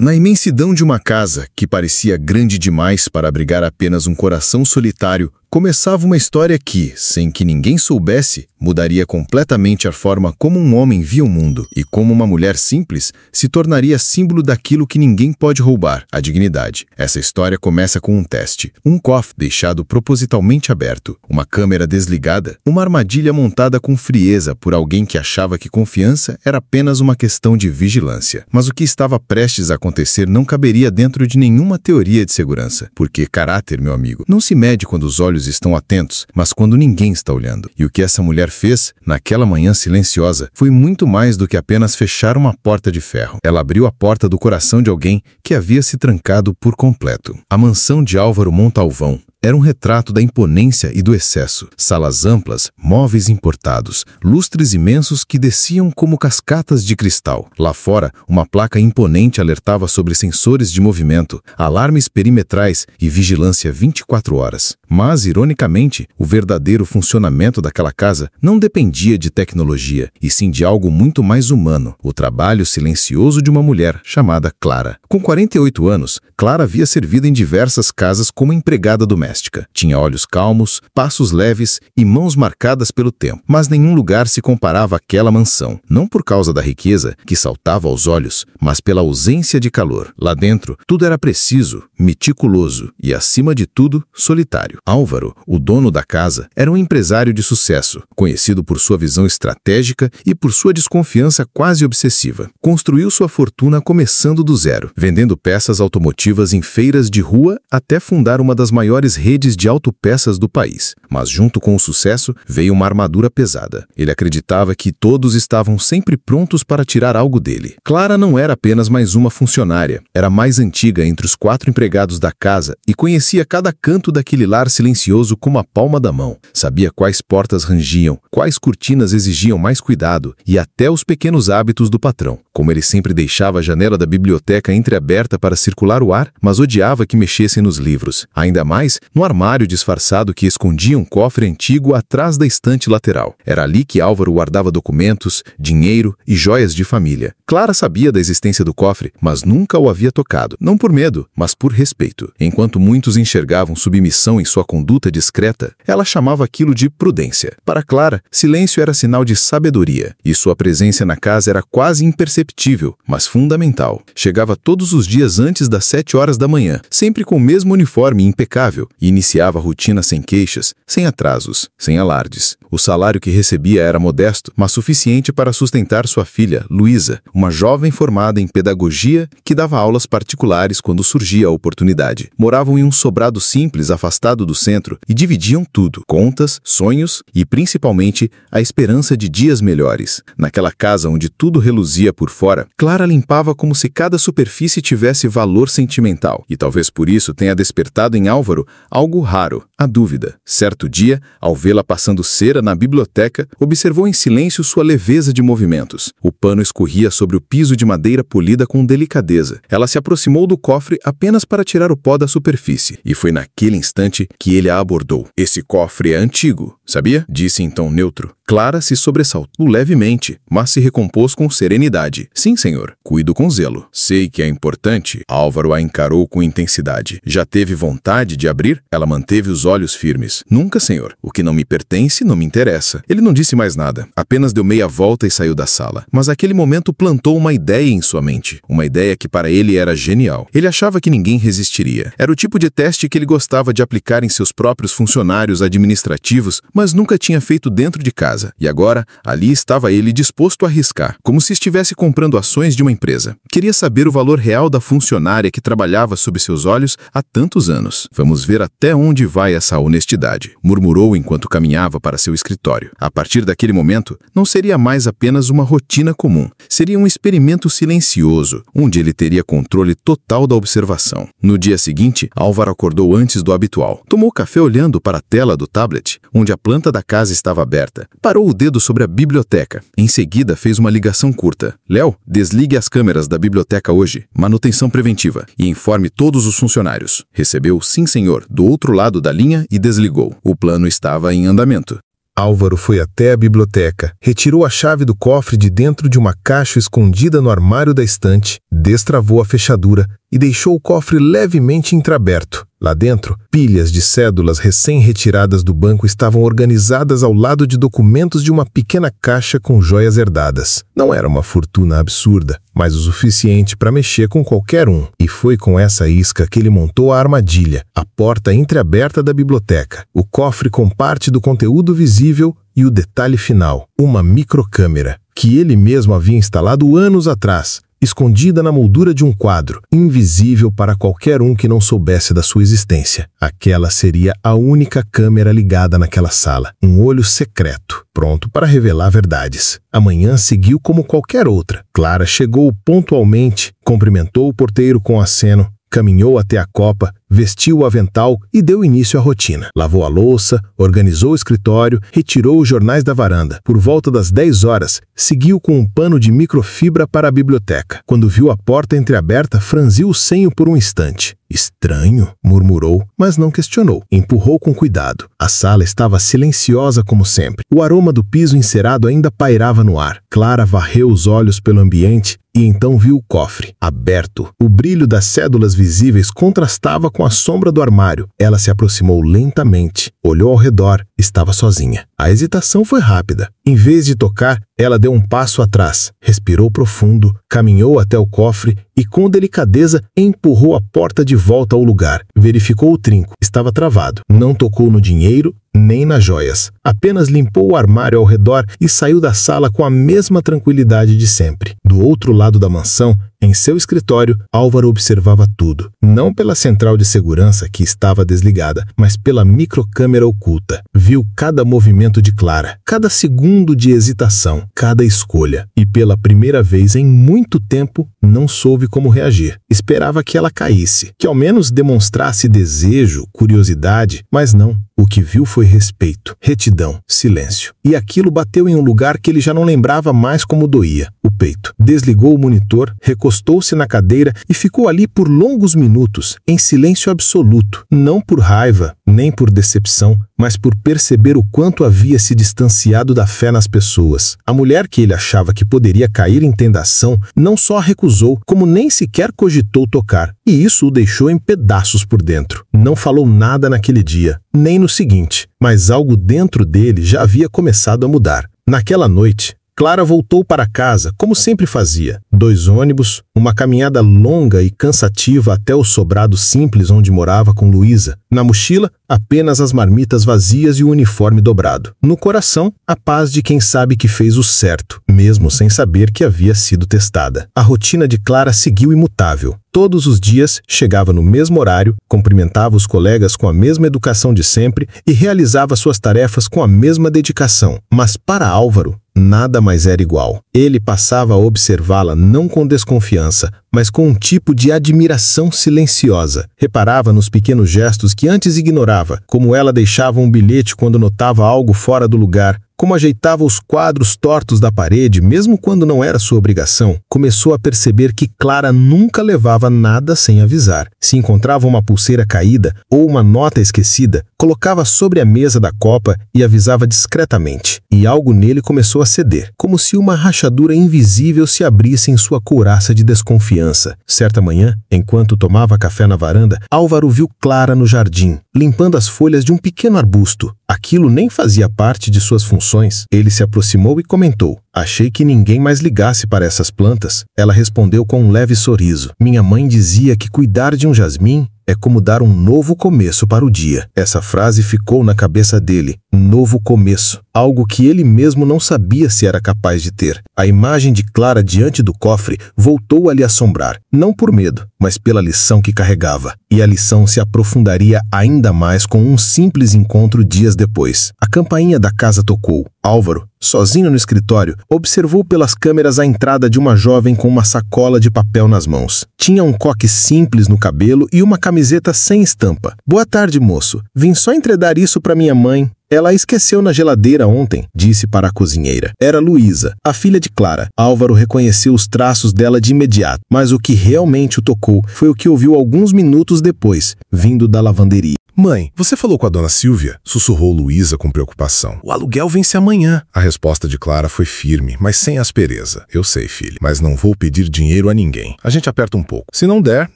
Na imensidão de uma casa, que parecia grande demais para abrigar apenas um coração solitário, começava uma história que, sem que ninguém soubesse, mudaria completamente a forma como um homem via o mundo e como uma mulher simples se tornaria símbolo daquilo que ninguém pode roubar, a dignidade. Essa história começa com um teste, um cofre deixado propositalmente aberto, uma câmera desligada, uma armadilha montada com frieza por alguém que achava que confiança era apenas uma questão de vigilância. Mas o que estava prestes a acontecer não caberia dentro de nenhuma teoria de segurança, porque caráter, meu amigo, não se mede quando os olhos estão atentos, mas quando ninguém está olhando. E o que essa mulher fez, naquela manhã silenciosa, foi muito mais do que apenas fechar uma porta de ferro. Ela abriu a porta do coração de alguém que havia se trancado por completo. A mansão de Álvaro Montalvão era um retrato da imponência e do excesso. Salas amplas, móveis importados, lustres imensos que desciam como cascatas de cristal. Lá fora, uma placa imponente alertava sobre sensores de movimento, alarmes perimetrais e vigilância 24 horas. Mas, ironicamente, o verdadeiro funcionamento daquela casa não dependia de tecnologia, e sim de algo muito mais humano, o trabalho silencioso de uma mulher chamada Clara. Com 48 anos, Clara havia servido em diversas casas como empregada doméstica. Tinha olhos calmos, passos leves e mãos marcadas pelo tempo. Mas nenhum lugar se comparava àquela mansão, não por causa da riqueza, que saltava aos olhos, mas pela ausência de calor. Lá dentro, tudo era preciso, meticuloso e, acima de tudo, solitário. Álvaro, o dono da casa, era um empresário de sucesso, conhecido por sua visão estratégica e por sua desconfiança quase obsessiva. Construiu sua fortuna começando do zero, vendendo peças automotivas em feiras de rua até fundar uma das maiores redes de autopeças do país. Mas junto com o sucesso veio uma armadura pesada. Ele acreditava que todos estavam sempre prontos para tirar algo dele. Clara não era apenas mais uma funcionária, era a mais antiga entre os 4 empregados da casa e conhecia cada canto daquele lar silencioso como a palma da mão. Sabia quais portas rangiam, quais cortinas exigiam mais cuidado e até os pequenos hábitos do patrão. Como ele sempre deixava a janela da biblioteca entreaberta para circular o ar, mas odiava que mexessem nos livros. Ainda mais no armário disfarçado que escondia um cofre antigo atrás da estante lateral. Era ali que Álvaro guardava documentos, dinheiro e joias de família. Clara sabia da existência do cofre, mas nunca o havia tocado. Não por medo, mas por respeito. Enquanto muitos enxergavam submissão em sua conduta discreta, ela chamava aquilo de prudência. Para Clara, silêncio era sinal de sabedoria, e sua presença na casa era quase imperceptível, mas fundamental. Chegava todos os dias antes das 7 horas da manhã, sempre com o mesmo uniforme impecável, e iniciava a rotina sem queixas, sem atrasos, sem alardes. O salário que recebia era modesto, mas suficiente para sustentar sua filha, Luísa, uma jovem formada em pedagogia que dava aulas particulares quando surgia a oportunidade. Moravam em um sobrado simples afastado do centro e dividiam tudo: contas, sonhos e, principalmente, a esperança de dias melhores. Naquela casa onde tudo reluzia por fora, Clara limpava como se cada superfície tivesse valor sentimental, e talvez por isso tenha despertado em Álvaro algo raro, a dúvida. Certo dia, ao vê-la passando cera na biblioteca, observou em silêncio sua leveza de movimentos. O pano escorria sobre o piso de madeira polida com delicadeza. Ela se aproximou do cofre apenas para tirar o pó da superfície, e foi naquele instante que ele a abordou. "Esse cofre é antigo, sabia?" disse em tom neutro. Clara se sobressaltou levemente, mas se recompôs com serenidade. "Sim, senhor. Cuido com zelo." "Sei que é importante." Álvaro a encarou com intensidade. "Já teve vontade de abrir?" Ela manteve os olhos firmes. "Nunca, senhor. O que não me pertence não me interessa." Ele não disse mais nada, apenas deu meia volta e saiu da sala. Mas aquele momento plantou uma ideia em sua mente. Uma ideia que para ele era genial. Ele achava que ninguém resistiria. Era o tipo de teste que ele gostava de aplicar em seus próprios funcionários administrativos, mas nunca tinha feito dentro de casa. E agora, ali estava ele disposto a arriscar, como se estivesse comprando ações de uma empresa. Queria saber o valor real da funcionária que trabalhava sob seus olhos há tantos anos. "Vamos ver até onde vai essa honestidade", murmurou enquanto caminhava para seu escritório. A partir daquele momento, não seria mais apenas uma rotina comum. Seria um experimento silencioso, onde ele teria controle total da observação. No dia seguinte, Álvaro acordou antes do habitual. Tomou café olhando para a tela do tablet, onde a planta da casa estava aberta. Parou o dedo sobre a biblioteca. Em seguida, fez uma ligação curta. "Léo, desligue as câmeras da biblioteca hoje. Manutenção preventiva. E informe todos os funcionários." Recebeu "sim, senhor" do outro lado da linha e desligou. O plano estava em andamento. Álvaro foi até a biblioteca, retirou a chave do cofre de dentro de uma caixa escondida no armário da estante, destravou a fechadura e deixou o cofre levemente entreaberto. Lá dentro, pilhas de cédulas recém-retiradas do banco estavam organizadas ao lado de documentos de uma pequena caixa com joias herdadas. Não era uma fortuna absurda, mas o suficiente para mexer com qualquer um. E foi com essa isca que ele montou a armadilha, a porta entreaberta da biblioteca, o cofre com parte do conteúdo visível e o detalhe final, uma microcâmera, que ele mesmo havia instalado anos atrás, escondida na moldura de um quadro, invisível para qualquer um que não soubesse da sua existência. Aquela seria a única câmera ligada naquela sala, um olho secreto, pronto para revelar verdades. A manhã seguiu como qualquer outra. Clara chegou pontualmente, cumprimentou o porteiro com aceno, caminhou até a copa, vestiu o avental e deu início à rotina. Lavou a louça, organizou o escritório, retirou os jornais da varanda. Por volta das 10 horas, seguiu com um pano de microfibra para a biblioteca. Quando viu a porta entreaberta, franziu o senho por um instante. Estranho, murmurou, mas não questionou. Empurrou com cuidado. A sala estava silenciosa como sempre. O aroma do piso encerado ainda pairava no ar. Clara varreu os olhos pelo ambiente e então viu o cofre, aberto. O brilho das cédulas visíveis contrastava com a sombra do armário. Ela se aproximou lentamente, olhou ao redor, estava sozinha. A hesitação foi rápida. Em vez de tocar, ela deu um passo atrás, respirou profundo, caminhou até o cofre e com delicadeza empurrou a porta de volta ao lugar. Verificou o trinco, estava travado. Não tocou no dinheiro, nem nas joias. Apenas limpou o armário ao redor e saiu da sala com a mesma tranquilidade de sempre. Do outro lado da mansão, em seu escritório, Álvaro observava tudo. Não pela central de segurança, que estava desligada, mas pela microcâmera oculta. Viu cada movimento de Clara, cada segundo de hesitação, cada escolha. E pela primeira vez em muito tempo, não soube como reagir. Esperava que ela caísse, que ao menos demonstrasse desejo, curiosidade, mas não. O que viu foi respeito, retidão, silêncio. E aquilo bateu em um lugar que ele já não lembrava mais como doía, o peito. Desligou o monitor, recostou-se na cadeira e ficou ali por longos minutos, em silêncio absoluto, não por raiva, nem por decepção, mas por perceber o quanto havia se distanciado da fé nas pessoas. A mulher que ele achava que poderia cair em tentação não só a recusou, como nem sequer cogitou tocar. E isso o deixou em pedaços por dentro. Não falou nada naquele dia, nem no seguinte, mas algo dentro dele já havia começado a mudar. Naquela noite, Clara voltou para casa, como sempre fazia. 2 ônibus, uma caminhada longa e cansativa até o sobrado simples onde morava com Luísa. Na mochila, apenas as marmitas vazias e o uniforme dobrado. No coração, a paz de quem sabe que fez o certo, mesmo sem saber que havia sido testada. A rotina de Clara seguiu imutável. Todos os dias, chegava no mesmo horário, cumprimentava os colegas com a mesma educação de sempre e realizava suas tarefas com a mesma dedicação. Mas para Álvaro, nada mais era igual. Ele passava a observá-la não com desconfiança, mas com um tipo de admiração silenciosa. Reparava nos pequenos gestos que antes ignorava, como ela deixava um bilhete quando notava algo fora do lugar, como ajeitava os quadros tortos da parede, mesmo quando não era sua obrigação. Começou a perceber que Clara nunca levava nada sem avisar. Se encontrava uma pulseira caída ou uma nota esquecida, colocava sobre a mesa da copa e avisava discretamente. E algo nele começou a ceder, como se uma rachadura invisível se abrisse em sua couraça de desconfiança. Certa manhã, enquanto tomava café na varanda, Álvaro viu Clara no jardim, limpando as folhas de um pequeno arbusto. Aquilo nem fazia parte de suas funções. Ele se aproximou e comentou: "Achei que ninguém mais ligasse para essas plantas." Ela respondeu com um leve sorriso: "Minha mãe dizia que cuidar de um jasmim é como dar um novo começo para o dia." Essa frase ficou na cabeça dele. Novo começo. Algo que ele mesmo não sabia se era capaz de ter. A imagem de Clara diante do cofre voltou a lhe assombrar. Não por medo, mas pela lição que carregava. E a lição se aprofundaria ainda mais com um simples encontro dias depois. A campainha da casa tocou. Álvaro, sozinho no escritório, observou pelas câmeras a entrada de uma jovem com uma sacola de papel nas mãos. Tinha um coque simples no cabelo e uma camiseta sem estampa. "Boa tarde, moço. Vim só entregar isso para minha mãe. Ela a esqueceu na geladeira ontem", disse para a cozinheira. Era Luísa, a filha de Clara. Álvaro reconheceu os traços dela de imediato, mas o que realmente o tocou foi o que ouviu alguns minutos depois, vindo da lavanderia. Mãe, você falou com a dona Silvia? Sussurrou Luísa com preocupação. O aluguel vence amanhã. A resposta de Clara foi firme, mas sem aspereza. Eu sei, filho, mas não vou pedir dinheiro a ninguém. A gente aperta um pouco. Se não der,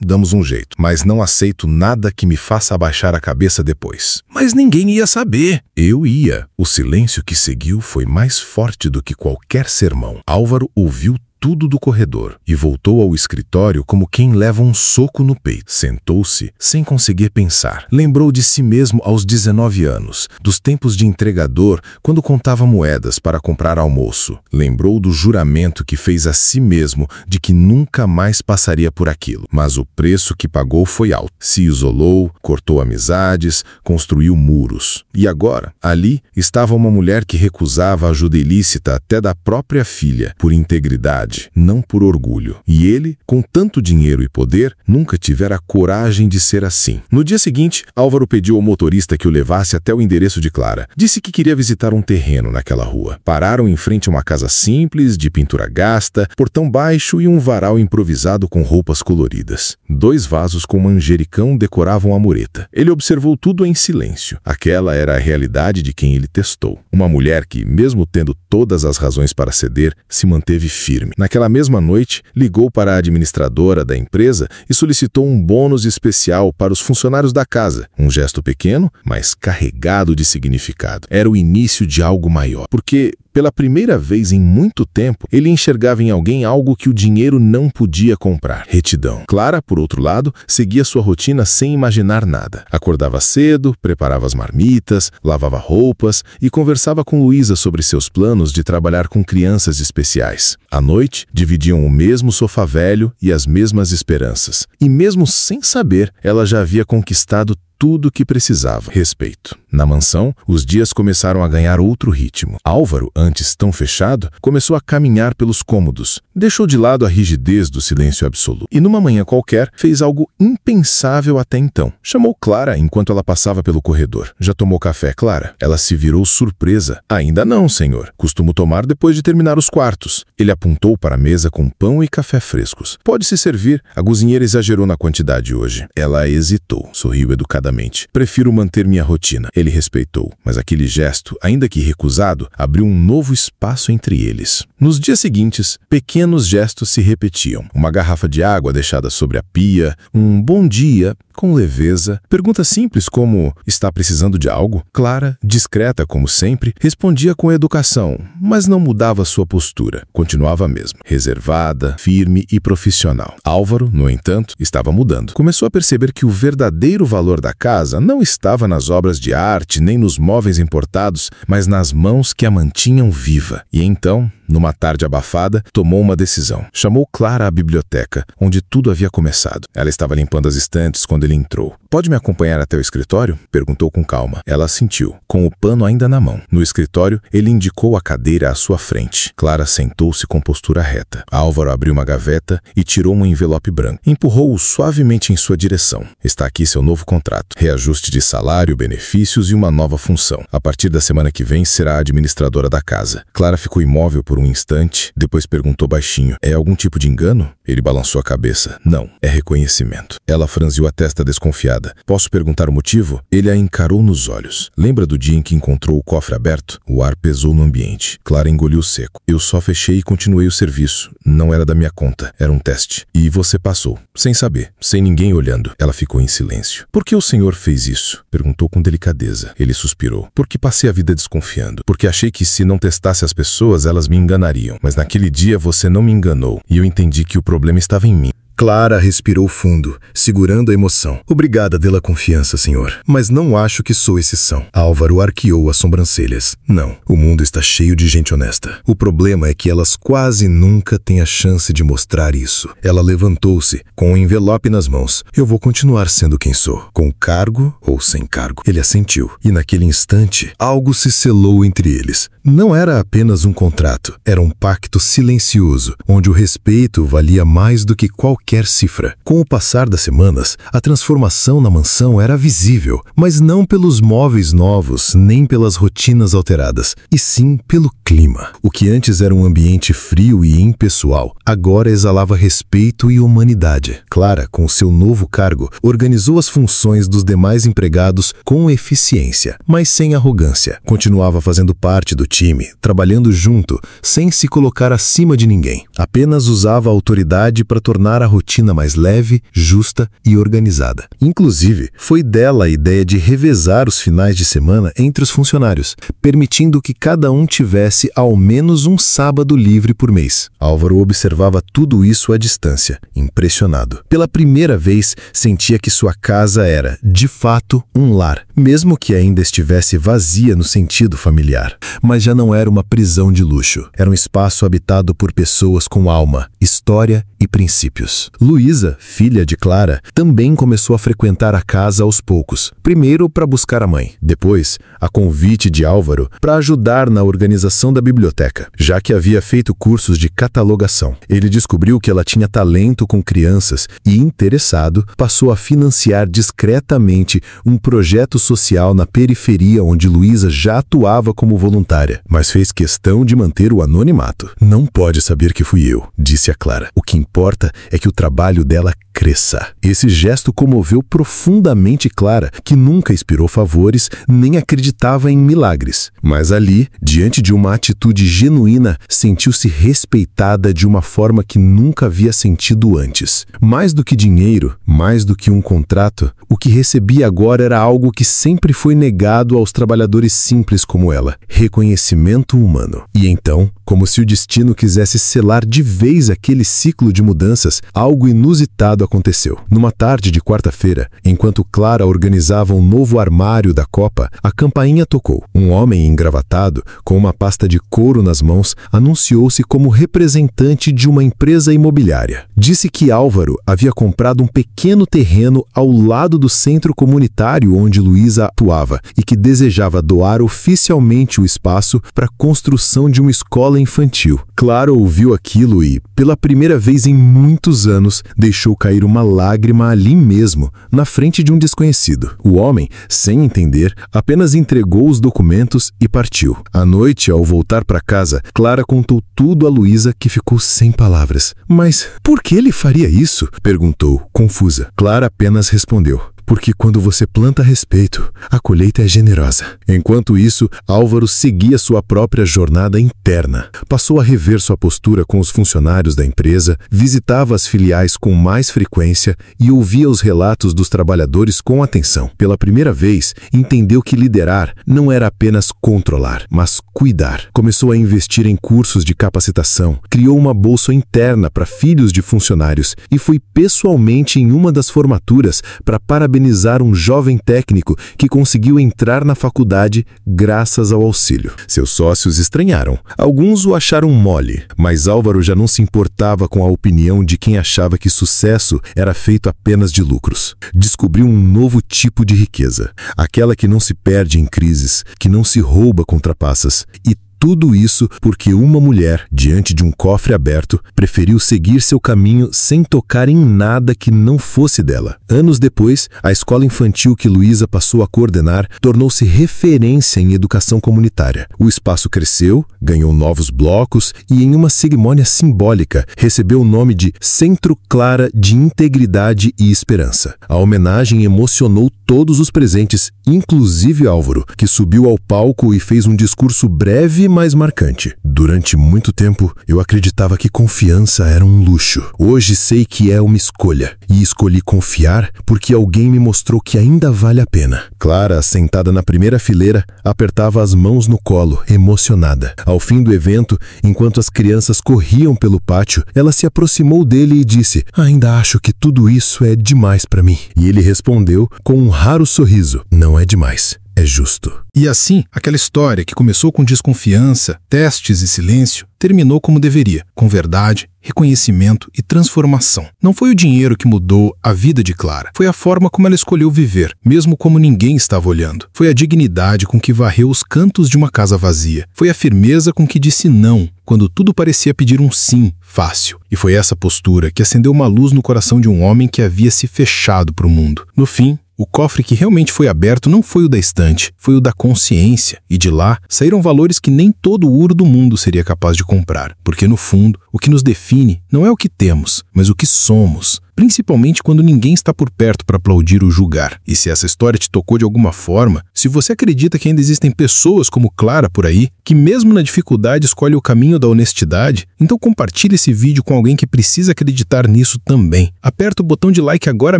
damos um jeito. Mas não aceito nada que me faça abaixar a cabeça depois. Mas ninguém ia saber. Eu ia. O silêncio que seguiu foi mais forte do que qualquer sermão. Álvaro ouviu tudo do corredor e voltou ao escritório como quem leva um soco no peito. Sentou-se sem conseguir pensar. Lembrou de si mesmo aos 19 anos, dos tempos de entregador, quando contava moedas para comprar almoço. Lembrou do juramento que fez a si mesmo de que nunca mais passaria por aquilo. Mas o preço que pagou foi alto. Se isolou, cortou amizades, construiu muros. E agora, ali, estava uma mulher que recusava ajuda ilícita até da própria filha, por integridade, não por orgulho. E ele, com tanto dinheiro e poder, nunca tivera coragem de ser assim. No dia seguinte, Álvaro pediu ao motorista que o levasse até o endereço de Clara. Disse que queria visitar um terreno naquela rua. Pararam em frente a uma casa simples, de pintura gasta, portão baixo e um varal improvisado com roupas coloridas. 2 vasos com manjericão decoravam a mureta. Ele observou tudo em silêncio. Aquela era a realidade de quem ele testou. Uma mulher que, mesmo tendo todas as razões para ceder, se manteve firme. Naquela mesma noite, ligou para a administradora da empresa e solicitou um bônus especial para os funcionários da casa. Um gesto pequeno, mas carregado de significado. Era o início de algo maior, porque pela primeira vez em muito tempo, ele enxergava em alguém algo que o dinheiro não podia comprar. Retidão. Clara, por outro lado, seguia sua rotina sem imaginar nada. Acordava cedo, preparava as marmitas, lavava roupas e conversava com Luísa sobre seus planos de trabalhar com crianças especiais. À noite, dividiam o mesmo sofá velho e as mesmas esperanças. E mesmo sem saber, ela já havia conquistado tudo o que precisava. Respeito. Na mansão, os dias começaram a ganhar outro ritmo. Álvaro, antes tão fechado, começou a caminhar pelos cômodos. Deixou de lado a rigidez do silêncio absoluto. E numa manhã qualquer, fez algo impensável até então. Chamou Clara enquanto ela passava pelo corredor. Já tomou café, Clara? Ela se virou surpresa. Ainda não, senhor. Costumo tomar depois de terminar os quartos. Ele apontou para a mesa com pão e café frescos. Pode se servir. A cozinheira exagerou na quantidade hoje. Ela hesitou. Sorriu educadamente. Prefiro manter minha rotina. Ele respeitou, mas aquele gesto, ainda que recusado, abriu um novo espaço entre eles. Nos dias seguintes, pequenos gestos se repetiam. Uma garrafa de água deixada sobre a pia, um bom dia, com leveza, perguntas simples como está precisando de algo? Clara, discreta como sempre, respondia com educação, mas não mudava sua postura. Continuava a mesma, reservada, firme e profissional. Álvaro, no entanto, estava mudando. Começou a perceber que o verdadeiro valor da casa não estava nas obras de arte nem nos móveis importados, mas nas mãos que a mantinham viva. E então, numa tarde abafada, tomou uma decisão. Chamou Clara à biblioteca, onde tudo havia começado. Ela estava limpando as estantes quando ele entrou. "Pode me acompanhar até o escritório?" Perguntou com calma. Ela assentiu, com o pano ainda na mão. No escritório, ele indicou a cadeira à sua frente. Clara sentou-se com postura reta. Álvaro abriu uma gaveta e tirou um envelope branco. Empurrou-o suavemente em sua direção. "Está aqui seu novo contrato. Reajuste de salário, benefícios e uma nova função. A partir da semana que vem, será a administradora da casa." Clara ficou imóvel por um instante, depois perguntou baixinho: "É algum tipo de engano?" Ele balançou a cabeça. "Não, é reconhecimento." Ela franziu a testa desconfiada. "Posso perguntar o motivo?" Ele a encarou nos olhos. "Lembra do dia em que encontrou o cofre aberto?" O ar pesou no ambiente. Clara engoliu seco. "Eu só fechei e continuei o serviço. Não era da minha conta. Era um teste. E você passou. Sem saber. Sem ninguém olhando." Ela ficou em silêncio. "Por que o senhor fez isso?" Perguntou com delicadeza. Ele suspirou. "Porque passei a vida desconfiando. Porque achei que se não testasse as pessoas, elas me enganariam. Mas naquele dia você não me enganou. E eu entendi que o problema estava em mim." Clara respirou fundo, segurando a emoção. "Obrigada pela confiança, senhor. Mas não acho que sou exceção." Álvaro arqueou as sobrancelhas. "Não, o mundo está cheio de gente honesta. O problema é que elas quase nunca têm a chance de mostrar isso." Ela levantou-se, com o envelope nas mãos. "Eu vou continuar sendo quem sou, com cargo ou sem cargo." Ele assentiu. E naquele instante, algo se selou entre eles. Não era apenas um contrato. Era um pacto silencioso, onde o respeito valia mais do que qualquer qualquer cifra. Com o passar das semanas, a transformação na mansão era visível, mas não pelos móveis novos, nem pelas rotinas alteradas, e sim pelo clima. O que antes era um ambiente frio e impessoal, agora exalava respeito e humanidade. Clara, com seu novo cargo, organizou as funções dos demais empregados com eficiência, mas sem arrogância. Continuava fazendo parte do time, trabalhando junto, sem se colocar acima de ninguém. Apenas usava a autoridade para tornar a rotina mais leve, justa e organizada. Inclusive, foi dela a ideia de revezar os finais de semana entre os funcionários, permitindo que cada um tivesse ao menos um sábado livre por mês. Álvaro observava tudo isso à distância, impressionado. Pela primeira vez, sentia que sua casa era, de fato, um lar, mesmo que ainda estivesse vazia no sentido familiar. Mas já não era uma prisão de luxo. Era um espaço habitado por pessoas com alma, história e princípios. Luísa, filha de Clara, também começou a frequentar a casa aos poucos. Primeiro para buscar a mãe, depois, a convite de Álvaro, para ajudar na organização da biblioteca, já que havia feito cursos de catalogação. Ele descobriu que ela tinha talento com crianças e, interessado, passou a financiar discretamente um projeto social na periferia onde Luísa já atuava como voluntária, mas fez questão de manter o anonimato. "Não pode saber que fui eu", disse a Clara. "O que importa é que o trabalho dela cresça." Esse gesto comoveu profundamente Clara, que nunca esperou favores nem acreditava em milagres. Mas ali, diante de uma atitude genuína, sentiu-se respeitada de uma forma que nunca havia sentido antes. Mais do que dinheiro, mais do que um contrato, o que recebia agora era algo que sempre foi negado aos trabalhadores simples como ela: reconhecimento humano. E então, como se o destino quisesse selar de vez aquele ciclo de mudanças, algo inusitado aconteceu. Numa tarde de quarta-feira, enquanto Clara organizava um novo armário da copa, a campainha tocou. Um homem engravatado, com uma pasta de couro nas mãos, anunciou-se como representante de uma empresa imobiliária. Disse que Álvaro havia comprado um pequeno terreno ao lado do centro comunitário onde Luísa atuava e que desejava doar oficialmente o espaço para a construção de uma escola infantil. Clara ouviu aquilo e, pela primeira vez em muitos anos, deixou cair uma lágrima ali mesmo, na frente de um desconhecido. O homem, sem entender, apenas entregou os documentos e partiu. À noite, ao voltar para casa, Clara contou tudo a Luísa, que ficou sem palavras. "Mas por que ele faria isso?", perguntou, confusa. Clara apenas respondeu: "Porque quando você planta respeito, a colheita é generosa." Enquanto isso, Álvaro seguia sua própria jornada interna. Passou a rever sua postura com os funcionários da empresa, visitava as filiais com mais frequência e ouvia os relatos dos trabalhadores com atenção. Pela primeira vez, entendeu que liderar não era apenas controlar, mas cuidar. Começou a investir em cursos de capacitação, criou uma bolsa interna para filhos de funcionários e foi pessoalmente em uma das formaturas para parabenizar um jovem técnico que conseguiu entrar na faculdade graças ao auxílio. Seus sócios estranharam. Alguns o acharam mole, mas Álvaro já não se importava com a opinião de quem achava que sucesso era feito apenas de lucros. Descobriu um novo tipo de riqueza, aquela que não se perde em crises, que não se rouba com trapaças. E tudo isso porque uma mulher, diante de um cofre aberto, preferiu seguir seu caminho sem tocar em nada que não fosse dela. Anos depois, a escola infantil que Luísa passou a coordenar tornou-se referência em educação comunitária. O espaço cresceu, ganhou novos blocos e, em uma cerimônia simbólica, recebeu o nome de Centro Clara de Integridade e Esperança. A homenagem emocionou todos os presentes, inclusive Álvaro, que subiu ao palco e fez um discurso breve, mais marcante. "Durante muito tempo, eu acreditava que confiança era um luxo. Hoje sei que é uma escolha. E escolhi confiar porque alguém me mostrou que ainda vale a pena." Clara, sentada na primeira fileira, apertava as mãos no colo, emocionada. Ao fim do evento, enquanto as crianças corriam pelo pátio, ela se aproximou dele e disse: "Ainda acho que tudo isso é demais para mim." E ele respondeu com um raro sorriso: "Não é demais. é justo. E assim, aquela história que começou com desconfiança, testes e silêncio, terminou como deveria, com verdade, reconhecimento e transformação. Não foi o dinheiro que mudou a vida de Clara, foi a forma como ela escolheu viver, mesmo como ninguém estava olhando. Foi a dignidade com que varreu os cantos de uma casa vazia. Foi a firmeza com que disse não, quando tudo parecia pedir um sim fácil. E foi essa postura que acendeu uma luz no coração de um homem que havia se fechado para o mundo. No fim, o cofre que realmente foi aberto não foi o da estante, foi o da consciência, e de lá saíram valores que nem todo ouro do mundo seria capaz de comprar, porque no fundo, o que nos define não é o que temos, mas o que somos, principalmente quando ninguém está por perto para aplaudir ou julgar. E se essa história te tocou de alguma forma, se você acredita que ainda existem pessoas como Clara por aí, que mesmo na dificuldade escolhe o caminho da honestidade, então compartilhe esse vídeo com alguém que precisa acreditar nisso também. Aperta o botão de like agora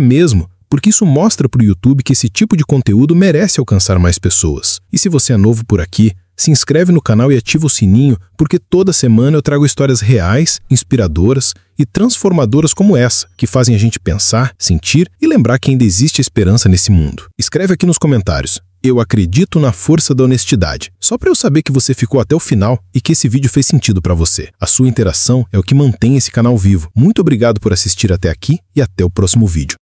mesmo, porque isso mostra para o YouTube que esse tipo de conteúdo merece alcançar mais pessoas. E se você é novo por aqui, se inscreve no canal e ativa o sininho, porque toda semana eu trago histórias reais, inspiradoras e transformadoras como essa, que fazem a gente pensar, sentir e lembrar que ainda existe esperança nesse mundo. Escreve aqui nos comentários: eu acredito na força da honestidade, só para eu saber que você ficou até o final e que esse vídeo fez sentido para você. A sua interação é o que mantém esse canal vivo. Muito obrigado por assistir até aqui e até o próximo vídeo.